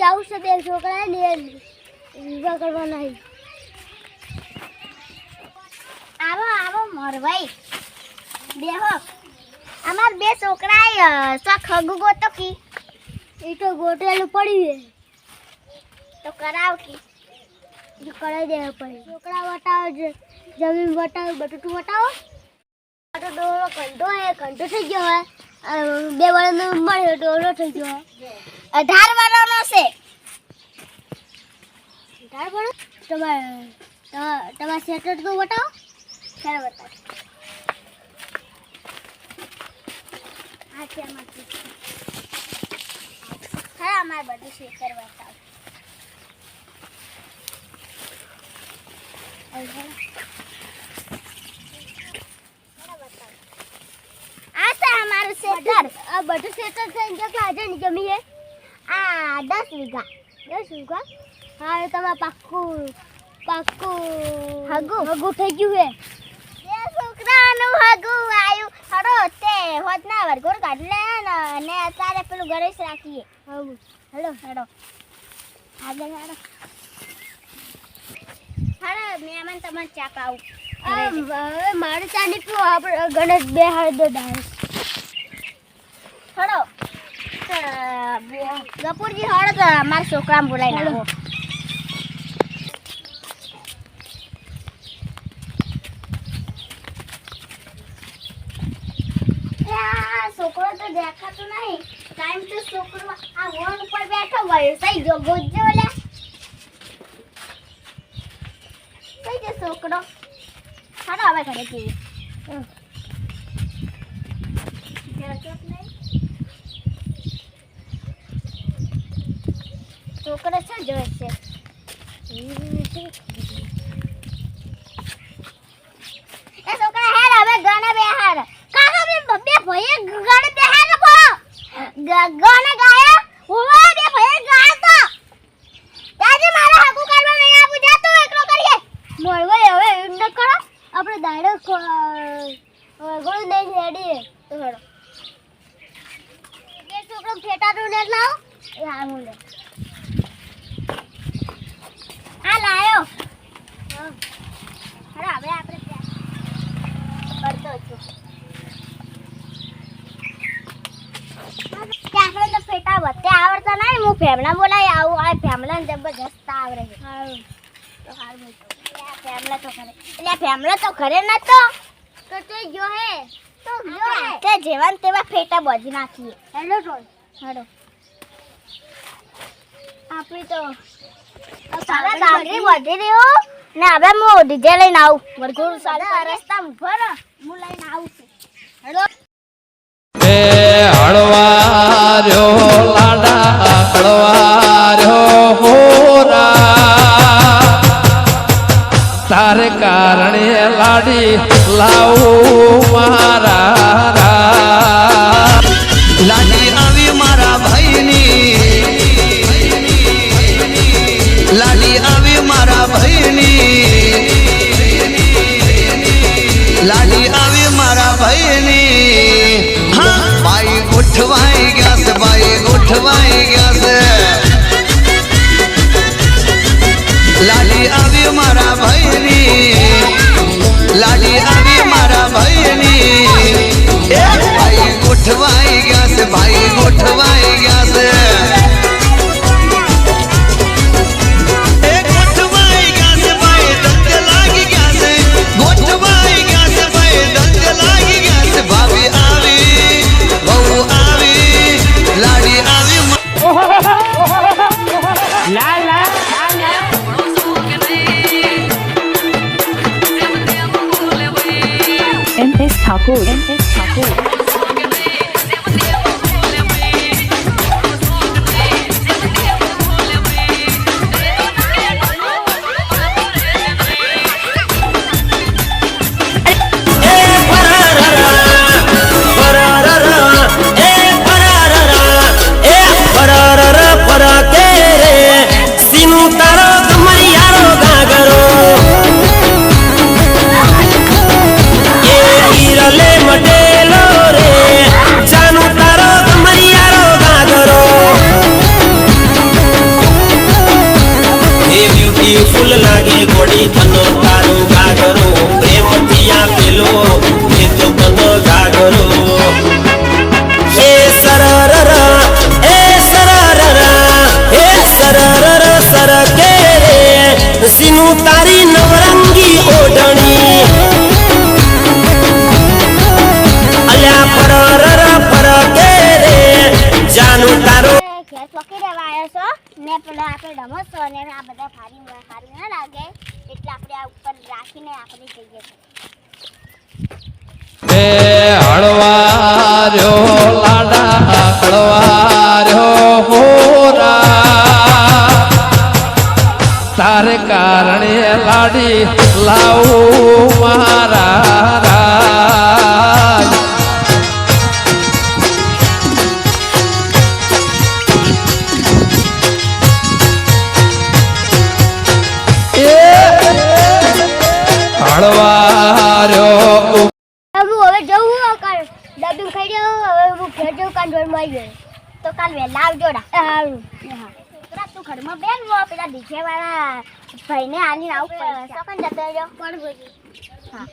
જાવું છે બે છોકરા ને વિવાહ કરવાના છે. આવો આવો મોરભાઈ બેહો. અમાર બે છોકરા તો ખગુ ગોતો કી એ તો ગોટેલું પડ્યું તો કરાવ કી જો કરાવી દેવા પડે. છોકરા વટાવો જમીન વટાવો બટુટું વટાવો. આ તો ડોલો ઘંટો થઈ ગયો હોય. 2 વર્ષનો મળ્યો ડોલો થઈ ગયો હોય. 18 વર્ષનો છે. 18 વર્ષ તમારે સેટર તો વટાવો. ચાલો બતાવો. આ છે અમારે હા અમારે બધું સેટર બતાવો. આ છે અમારું સેટર. આ બધું સેટર થઈને કેટલા હજારની જમી છે? આ 10 વીઘા. 10 વીઘા? હા એ તમારે પાક્કું હગું થઈ ગયું છે. બે છોકરાનું હગું આવ્યું. હડો તે હોતના વરઘોડ કાઢી લે ને અત્યારે પેલું ઘરે જ રાખીએ. હગું હેડો આગળ હેડો. હાલો મહેમાન તમારે ચા પાવું. મારે ચા નહીં પીવો. આપણે ગણેશ બે હાડ દો ડાયસ. હડો ગપુરજી હડો તો મારા છોકરાને બોલાવી નાખો. છોકરો તો દેખાતો નહીં. ટાઈમ તો છોકરો આ વોન ઉપર બેઠો હોય. સહી જો ગોજો લે સહી જો છોકરો. હાલો હવે ઘરે જઈએ. છોકરો છે જોવે છે. એ છોકરા હેર હવે ગાના બેહાર. કાકા બે ભાઈએ ગાને બેહાર કો ગાને ગાયા. હોવા બે ભાઈએ ગાય તો તાજી મારા હકુ કરવા નહીં આપું. જા તું એકલો કરીએ. મોરવાઈ હવે એમ ન કરો. આપણે ડાયરેક્ટ ગોળ નહીં રેડી તો હેડો. બે છોકરો ફેટાડું ને લાવો. એ હા હું લે આ લાયો. હા હવે આપણે કરતો છું. આપણે તો ફેટા વધતે આવડતા નહીં. હું ફેમલા બોલાવી આવું. આ ફેમલા જબરજસ્ત આવડે છે. તો હારું ફેમલા તો કરે. એટલે ફેમલા તો ઘરે નતો તો તે જો હે તો જો હે તે જેવાન તેવા ફેટા બોજી નાખીએ. હેલો રોલ હેડો. આપણી તો સારા દાગરી વધી રહ્યો ને. હવે હું ડીજે લઈને આવું. વરઘોડ સારા રસ્તામાં ઉભો રહો. હું લઈને આવું છું. હેડો એ હળવાર્યો લાડા હળવાર્યો હોરા તારે કારણે લાડી લાવું મારા લાડી આવી મારા ભાઈની લાડી આવી મારા ભાઈની લાડી આવી મારા ભાઈની. હા ભાઈ ઉઠવાઈ ગયા છે. ભાઈ ઉઠવાઈ ગયા છે. લાડી આવી મારા ભાઈની લાડી આવી મારા ભાઈની. એ ભાઈ ઉઠવાઈ ગયા છે. ભાઈ ઉઠવાઈ ગયા છે. લાડી આવી આપણે રમશો અને આ બધા સારી ના લાગે એટલે આપણે આ ઉપર રાખીને આપણે જઈએ એ હળવાર્યો લાડા હળવાર્યો હોરા તારે કારણે લાડી લાવું મારા રાજ હળવાર્યો હવે જવું કાલ ડબ્બી ખાઈ જાવ હવે હું ઘેર જવું કાલ જોઈ મળી ગયો તો કાલ વહેલા આવજો સારું હા તું ઘરમાં બેન પેલા દીખે વાળા ભાઈને આની આવું પડે સકન જતો રહ્યો પણ હા